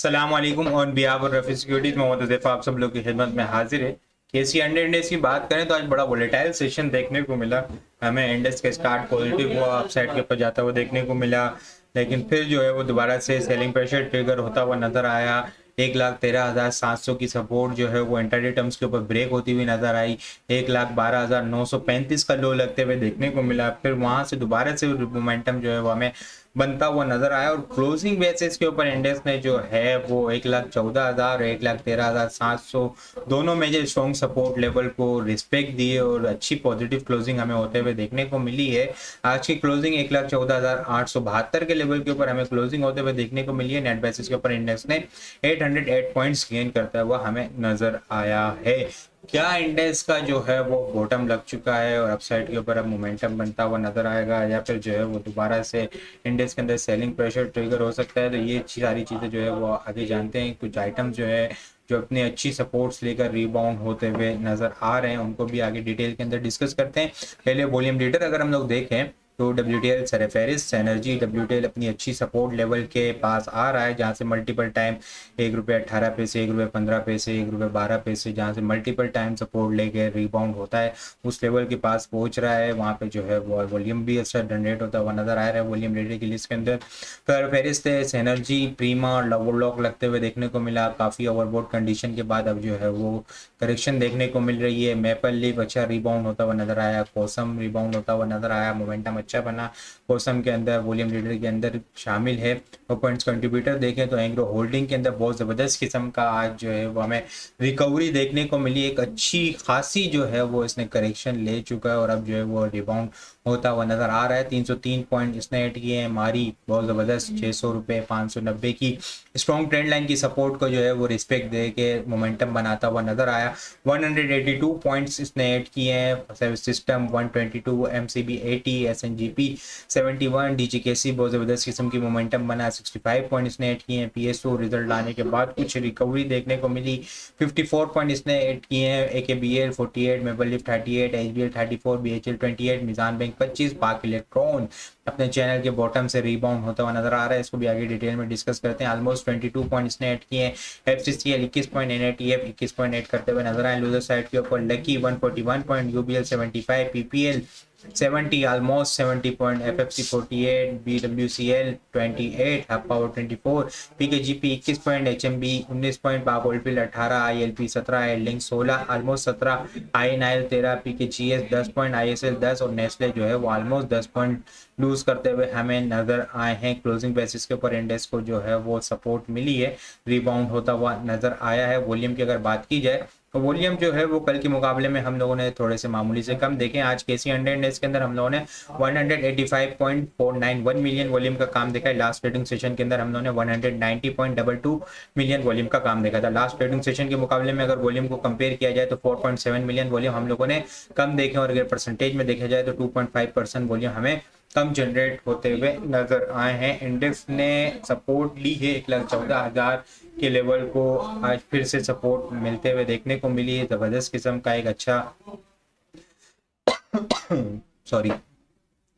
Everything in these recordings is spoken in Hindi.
अस्सलामुअलैकुम on behalf of Rafi Securities Mohammed Huzaifa आप सब लोग की खिदमत में हाजिर है। केसी 100 इंडेक्स की बात करें तो आज बड़ा वोलेटाइल सेशन देखने को मिला। हमें इंडेक्स का स्टार्ट पॉजिटिव हुआ, अपसाइड के ऊपर जाता हुआ देखने को मिला, लेकिन फिर जो है वो दोबारा से सेलिंग प्रेशर ट्रिगर होता हुआ नजर आया। 1,13,700 की सपोर्ट जो है वो इंटरडे टर्म्स के ऊपर ब्रेक होती हुई नजर आई। 1,12,935 का लो लगते हुए देखने को मिला। फिर वहां से दोबारा से मोमेंटम जो है वो हमें बनता हुआ नजर आया और क्लोजिंग बेसिस के ऊपर इंडेक्स ने जो है वो 1,14,000 और 1,13,700 दोनों मेजर स्ट्रॉन्ग सपोर्ट लेवल को रिस्पेक्ट दिए और अच्छी पॉजिटिव क्लोजिंग हमें होते हुए देखने को मिली है। आज की क्लोजिंग 1,14,872 के लेवल के ऊपर हमें क्लोजिंग होते हुए देखने को मिली है। नेट बेसिस के ऊपर इंडेक्स ने 808 पॉइंट्स गेन करता हुआ हमें नजर आया है। क्या इंडेक्स का जो है वो बॉटम लग चुका है और अपसाइड के ऊपर अब मोमेंटम बनता हुआ नजर आएगा, या फिर जो है वो दोबारा से इंडेक्स के अंदर सेलिंग प्रेशर ट्रिगर हो सकता है? तो ये सारी चीज़ें जो है वो आगे जानते हैं। कुछ आइटम जो है जो अपनी अच्छी सपोर्ट्स लेकर रीबाउंड होते हुए नजर आ रहे हैं उनको भी आगे डिटेल के अंदर डिस्कस करते हैं। पहले वॉल्यूम लीडर अगर हम लोग देखें तो WTL सेरेफेरिस एनर्जी WTL अपनी अच्छी सपोर्ट लेवल के पास आ रहा है, जहाँ से मल्टीपल टाइम 1 रुपये 18 पैसे, 1 रुपये 15 पैसे, 1 रुपये 12 पैसे, जहाँ से मल्टीपल टाइम सपोर्ट लेके रिबाउंड होता है उस लेवल के पास पहुंच रहा है। वहाँ पे जो है वो वॉल्यूम भी अच्छा जनरेट होता हुआ नजर आ रहा है वॉल्यूम लीडर की लिस्ट के अंदर। फिर फेरिस एनर्जी प्रीमा लॉक लगते हुए देखने को मिला। काफ़ी ओवरबोट कंडीशन के बाद अब जो है वो करेक्शन देखने को मिल रही है। मैपल लीफ अच्छा रिबाउंड होता हुआ नजर आया, कोसम रिबाउंड होता हुआ नजर आया, मोमेंटम अच्छा बना कोसम के अंदर, वॉल्यूम लीडर के अंदर शामिल है। और पॉइंट्स कंट्रीब्यूटर देखें तो एंग्रो होल्डिंग के अंदर बहुत ज़बरदस्त किस्म का आज जो है वो हमें रिकवरी देखने को मिली। एक अच्छी खासी जो है वो इसने करेक्शन ले चुका है और अब जो है वो रिबाउंड होता हुआ नजर आ रहा है। 303 पॉइंट इसने ऐड किए हैं। मारी बहुत ज़बरदस्त 600 रुपये 590 की स्ट्रॉन्ग ट्रेंड लाइन की सपोर्ट को जो है वो रिस्पेक्ट दे के मोमेंटम बनाता हुआ नजर आया। 182 पॉइंट्स इसने ऐड किए हैं। सिस्टम 122, MCB 80, SNGP 71, DGKC बहुत ज़बरदस्त किस्म की मोमेंटम बना। 65 पॉइंट इसने ऐड किए हैं। PSO रिजल्ट आने के बाद कुछ रिकवरी देखने को मिली। 54 पॉइंट इसने ऐड किए हैं। AKBL 48, मेबल लिफ 38, HBL 34, BHL 28, मिजान बैंक 25, पाक इलेक्ट्रॉन अपने चैनल के बॉटम से रीबाउंड होता हुआ नजर आ रहा है। इसको भी आगे डिटेल में डिस्कस करते हैं। ऑलमोस्ट 22 पॉइंट इसने ऐड किए हैं। FCCL 21 point, NATF 21 point add करते हुए नजर आए। लूजर साइड के ऊपर Lucky 141 point, UBL 75, PPL 70, almost 70 point, FFC 48, BWCL 28, Hub Power 24, PKGP 21 point, HMB 19 point, बाग ओल्डफील्ड 18, ILP 17, एल्डिंग 16, almost 17, INIL 13, PKGS 10 point, ISL 10 और नेस्ले जो है वो ऑलमोस्ट 10 पॉइंट लूज करते हुए हमें नजर आए हैं। क्लोजिंग बेसिस के ऊपर इंडेक्स को जो है वो सपोर्ट मिली है, रिबाउंड होता हुआ नजर आया है। वॉल्यूम की अगर बात की जाए तो वॉल्यूम जो है वो कल के मुकाबले में हम लोगों ने थोड़े से मामूली से कम देखें। आज केसी 100 इंडेक्स के अंदर हम लोगों ने 185.491 मिलियन वॉल्यूम का काम देखा है। लास्ट ट्रेडिंग सेशन के अंदर हम लोगों ने 190.22 मिलियन वॉल्यूम का काम देखा था। लास्ट ट्रेडिंग सेशन के मुकाबले में अगर वॉल्यूम को कंपेयर किया जाए तो 4.7 मिलियन वॉल्यूम हम लोगों ने कम देखे, और अगर परसेंटेज में देखा जाए तो 2.5% वॉल्यूम हमें कम जनरेट होते हुए नजर आए हैं। इंडेक्स ने सपोर्ट ली है 1,14,000 के लेवल को, आज फिर से सपोर्ट मिलते हुए देखने को मिली है। जबरदस्त किस्म का एक अच्छा सॉरी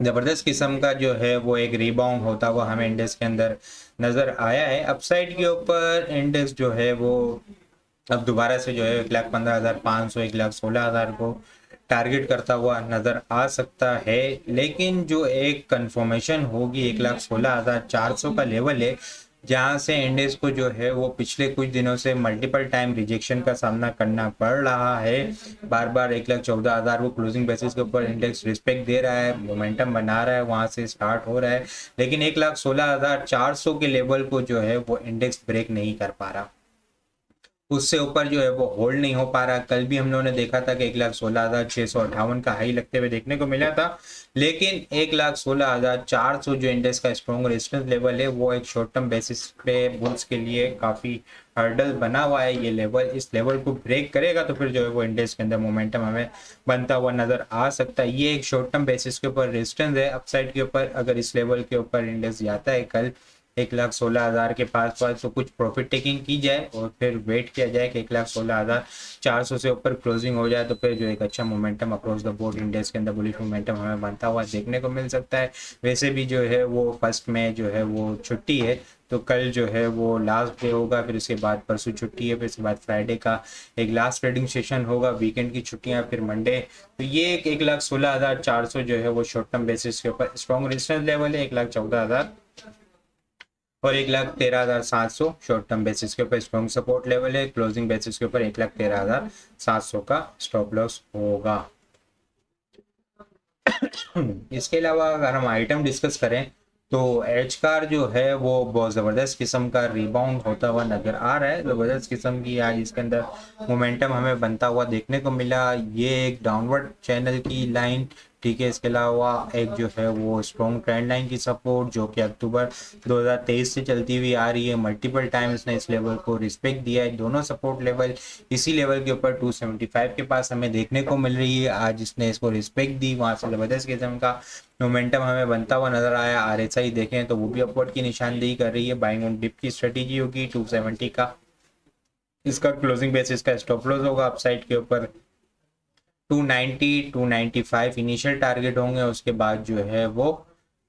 जबरदस्त किस्म का जो है वो एक रिबाउंड होता हुआ हमें इंडेक्स के अंदर नजर आया है। अपसाइड के ऊपर इंडेक्स जो है वो अब दोबारा से जो है 1,15,500 1,16,000 को टारगेट करता हुआ नजर आ सकता है, लेकिन जो एक कंफर्मेशन होगी 1,16,400 का लेवल है, जहां से इंडेक्स को जो है वो पिछले कुछ दिनों से मल्टीपल टाइम रिजेक्शन का सामना करना पड़ रहा है। बार बार 1,14,000 वो क्लोजिंग बेसिस के ऊपर इंडेक्स रिस्पेक्ट दे रहा है, मोमेंटम बना रहा है, वहां से स्टार्ट हो रहा है, लेकिन 1,16,400 के लेवल को जो है वो इंडेक्स ब्रेक नहीं कर पा रहा, उससे ऊपर जो है वो होल्ड नहीं हो पा रहा। कल भी हम लोगों ने देखा था कि 1,16,658 का हाई लगते हुए देखने को मिला था, लेकिन 1,16,400 जो इंडेक्स का स्ट्रॉन्ग रेजिस्टेंस लेवल है वो एक शॉर्ट टर्म बेसिस पे बुल्स के लिए काफ़ी हर्डल बना हुआ है। ये लेवल, इस लेवल को ब्रेक करेगा तो फिर जो है वो इंडेक्स के अंदर मोमेंटम हमें बनता हुआ नजर आ सकता है। ये एक शॉर्ट टर्म बेसिस के ऊपर रेजिस्टेंस है। अपसाइड के ऊपर अगर इस लेवल के ऊपर इंडेक्स जाता है कल 1,16,000 के पास पास, तो कुछ प्रॉफिट टेकिंग की जाए और फिर वेट किया जाए कि 1,16,400 से ऊपर क्लोजिंग हो जाए, तो फिर जो एक अच्छा momentum across the board index के अंदर बुलिश मोमेंटम हमें बनता हुआ देखने को मिल सकता है। वैसे भी जो है वो फर्स्ट में जो है वो छुट्टी है, तो कल जो है वो लास्ट डे होगा, फिर उसके बाद परसों छुट्टी है, फिर उसके बाद फ्राइडे का एक लास्ट ट्रेडिंग सेशन होगा, वीकेंड की छुट्टियां, फिर मंडे। तो ये एक 1,16,400 जो है वो शॉर्ट टर्म बेसिस के ऊपर स्ट्रॉन्ग रेजिस्टेंस लेवल है, 1,14,000 और 1,13,700 शॉर्ट टर्म बेसिस के ऊपर स्ट्रॉन्ग सपोर्ट लेवल है। क्लोजिंग बेसिस के ऊपर 1,13,700 का स्टॉप लॉस होगा। इसके अलावा अगर हम आइटम डिस्कस करें तो एच कार जो है वो बहुत ज़बरदस्त किस्म का रिबाउंड होता हुआ नज़र आ रहा है। ज़बरदस्त किस्म की आज इसके अंदर मोमेंटम हमें बनता हुआ देखने को मिला। ये एक डाउनवर्ड चैनल की लाइन, ठीक है। इसके अलावा एक जो है वो स्ट्रॉन्ग ट्रेंड लाइन की सपोर्ट जो कि अक्टूबर 2023 से चलती हुई आ रही है। मल्टीपल टाइम इसने इस लेवल को रिस्पेक्ट दिया है। दोनों सपोर्ट लेवल इसी लेवल के ऊपर 275 के पास हमें देखने को मिल रही है। आज इसने इसको रिस्पेक्ट दी, वहाँ से ज़बरदस्त किस्म का मोमेंटम हमें बनता हुआ नजर आया। आरएसआई देखें तो वो भी अपवर्ड की निशानदेही कर रही है। बाइंग ऑन डिप की स्ट्रेटेजी होगी 270 का इसका क्लोजिंग बेसिस का स्टॉप लॉस होगा। अपसाइड के ऊपर 290 295 इनिशियल टारगेट होंगे, उसके बाद जो है वो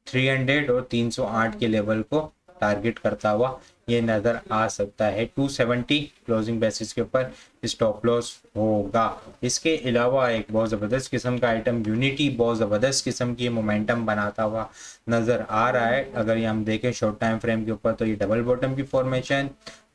300 और 308 के लेवल को टारगेट करता हुआ ये नज़र आ सकता है। 270 क्लोजिंग बेसिस के ऊपर स्टॉप लॉस होगा। इसके अलावा एक बहुत ज़बरदस्त किस्म का आइटम यूनिटी बहुत ज़बरदस्त किस्म की मोमेंटम बनाता हुआ नज़र आ रहा है। अगर ये हम देखें शॉर्ट टाइम फ्रेम के ऊपर तो ये डबल बॉटम की फॉर्मेशन,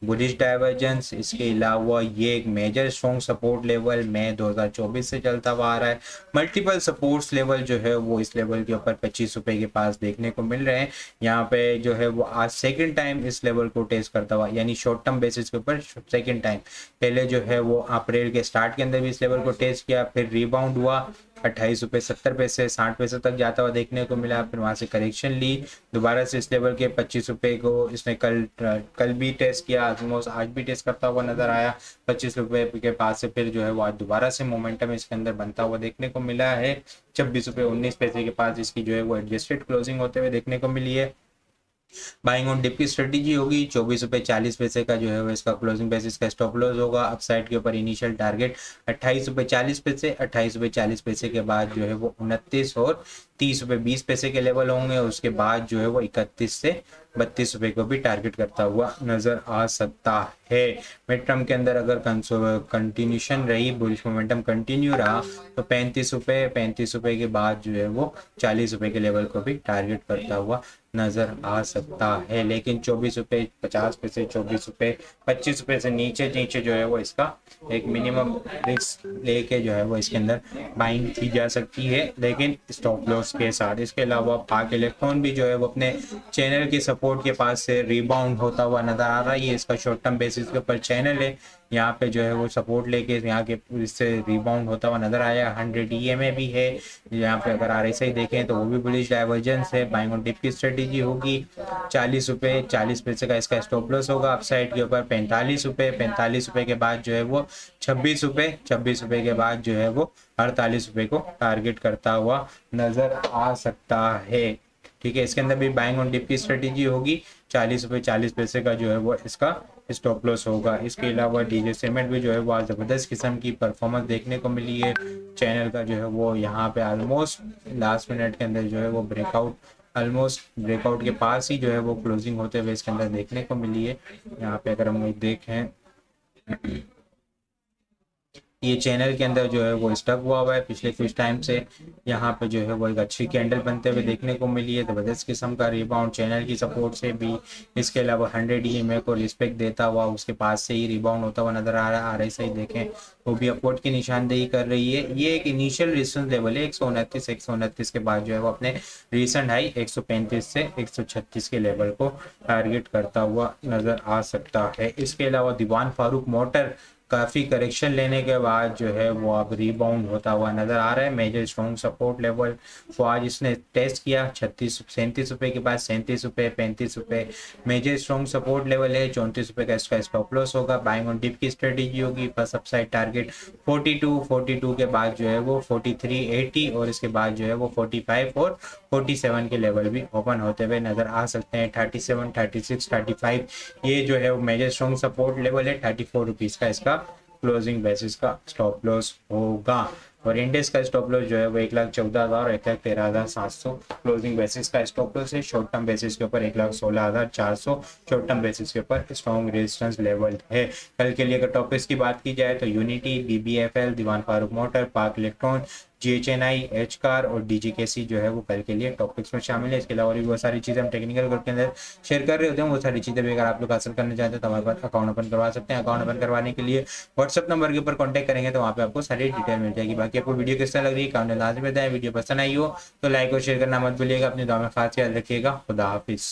बुलिश डाइवर्जेंस, इसके अलावा ये एक मेजर स्ट्रॉन्ग सपोर्ट लेवल मई 2024 से चलता हुआ आ रहा है। मल्टीपल सपोर्ट्स लेवल जो है वो इस लेवल के ऊपर 25 रुपए के पास देखने को मिल रहे हैं। यहाँ पे जो है वो आज सेकंड टाइम इस लेवल को टेस्ट करता हुआ, यानी शॉर्ट टर्म बेसिस के ऊपर सेकंड टाइम। पहले जो है वो अप्रैल के स्टार्ट के अंदर भी इस लेवल को टेस्ट किया, फिर रिबाउंड हुआ 28 रुपये 70 पैसे 60 पैसे तक जाता हुआ देखने को मिला। फिर वहां से करेक्शन ली, दोबारा से इस लेवल के 25 रुपये को इसने कल भी टेस्ट किया, ऑलमोस्ट आज भी टेस्ट करता हुआ नजर आया 25 रुपये के पास से। फिर जो है वो आज दोबारा से मोमेंटम इसके अंदर बनता हुआ देखने को मिला है। 26 रुपये 19 पैसे के पास इसकी जो है वो एडजस्टेड क्लोजिंग होते हुए देखने को मिली है। बाइंग ऑन डिप की स्ट्रेटेजी होगी 24 रुपये 40 पैसे का जो है वो इसका क्लोजिंग बेसिस का स्टॉप लॉस होगा। अपसाइड के ऊपर इनिशियल टारगेट 28 रुपये 40 पैसे, 28 रुपये 40 पैसे के बाद जो है वो 29 और 30 रुपये 20 पैसे के लेवल होंगे। उसके बाद जो है वो 31 से 32 रुपये को भी टारगेट करता हुआ नजर आ सकता है। मिड टर्म के अंदर अगर कंटिन्यूशन रही, बुलिश मोमेंटम कंटिन्यू रहा तो 35 रुपये के बाद जो है वो 40 रुपये के लेवल को भी टारगेट करता हुआ नजर आ सकता है। लेकिन 24 रुपये 50 पैसे, 24 रुपये 25 रुपये से नीचे नीचे जो है वो इसका एक मिनिमम रिस्क लेके जो है वो इसके अंदर बाइंग की जा सकती है, लेकिन स्टॉप लॉस के साथ। इसके अलावा पाक इलेक्ट्रॉन भी जो है वो अपने चैनल के सपोर्ट के पास से रिबाउंड होता हुआ नजर आ रहा है। ये इसका शॉर्ट टर्म बेसिस के ऊपर चैनल है, यहाँ पे जो है वो सपोर्ट लेके यहाँ के इससे रिबाउंड होता हुआ नजर आया। 100 EMA भी है यहाँ पे। अगर RSI देखें तो वो भी बुलिश डाइवर्जेंस है। बाइंग ऑन डिप की स्ट्रेटेजी होगी 40 रुपये 40 पैसे का इसका स्टॉप लॉस होगा। अपसाइड के ऊपर 45 रुपये के बाद जो है वो 26 रुपये के बाद जो है वो 48 रुपये को टारगेट करता हुआ नजर आ सकता है। ठीक है, इसके अंदर भी बाइंग ऑन डिप की स्ट्रेटेजी होगी 40 रुपये 40 पैसे का जो है वो इसका स्टॉप लॉस होगा। इसके अलावा डीजे सीमेंट भी जो है वो आज ज़बरदस्त किस्म की परफॉर्मेंस देखने को मिली है। चैनल का जो है वो यहाँ पे ऑलमोस्ट लास्ट मिनट के अंदर जो है वो ऑलमोस्ट ब्रेकआउट के पास ही जो है वो क्लोजिंग होते हुए इसके अंदर देखने को मिली है। यहाँ पे अगर हम देखें ये चैनल के अंदर जो है वो स्टक हुआ है पिछले कुछ टाइम से। यहाँ पे जो है वो एक अच्छी कैंडल बनते हुए देखने को मिली है। ज़बरदस्त किस्म का रिबाउंड चैनल की सपोर्ट से भी। इसके अलावा 100 EMA को रिस्पेक्ट देता हुआ उसके पास से ही रिबाउंड होता हुआ नजर आ रहा है। RSI देखें वो भी अपवर्ड की निशानदेही कर रही है। ये एक इनिशियल रेजिस्टेंस लेवल है 129 के बाद जो है वो अपने रिसेंट हाई 135 से 136 के लेवल को टारगेट करता हुआ नजर आ सकता है। इसके अलावा दीवान फारूक मोटर काफ़ी करेक्शन लेने के बाद जो है वो अब रिबाउंड होता हुआ नजर आ रहा है। मेजर स्ट्रॉन्ग सपोर्ट लेवल को आज इसने टेस्ट किया 37 रुपये के बाद 37 रुपये 35 रुपये मेजर स्ट्रॉन्ग सपोर्ट लेवल है। 34 रुपये का इसका स्टॉप लॉस होगा। बाइंग ऑन डिप की स्ट्रेटेजी होगी। फर्स्ट अपसाइड टारगेट 42 के बाद जो है वो 43.80 और इसके बाद जो है वो 45 और 47 के लेवल भी ओपन होते हुए नजर आ सकते हैं। 37, 36, 35 ये जो है वो मेजर स्ट्रॉन्ग सपोर्ट लेवल है। 34 रुपीज़ का इसका क्लोजिंग बेसिस का स्टॉप लॉस होगा। और इंडेक्स का स्टॉप लॉस जो है वो 1,14,000 और 1,13,700 क्लोजिंग बेसिस का स्टॉप लॉस है। शॉर्ट टर्म बेसिस के ऊपर 1,16,400 शॉर्ट टर्म बेसिस के ऊपर स्ट्रॉन्ग रेजिस्टेंस लेवल है। कल के लिए अगर टॉपिक्स की बात की जाए तो Unity, BBFL, Dewan Farooq Motor, Pak Elektron, GHNI, H car और DGKC जो है वो कल के लिए टॉपिक्स में शामिल है। इसके अलावा भी बहुत सारी चीज़ें हम टेक्निकल ग्रुप के अंदर शेयर कर रहे होते हैं। वो सारी चीज़ें भी अगर आप लोग हासिल करना चाहते हैं तो हमारे पास अकाउंट ओपन करवा सकते हैं। अकाउंट ओपन करवाने के लिए व्हाट्सअप नंबर के ऊपर कॉन्टैक्ट करेंगे तो वहाँ पे आपको सारी डिटेल मिल जाएगी। बाकी आपको वीडियो किस तरह लग रही है कमेंट में लाजमी बताएं। वीडियो पसंद आई हो तो लाइक और शेयर करना मत भूलिएगा। अपनी दुआ में खास ख्याल रखिएगा। खुदा हाफिज़।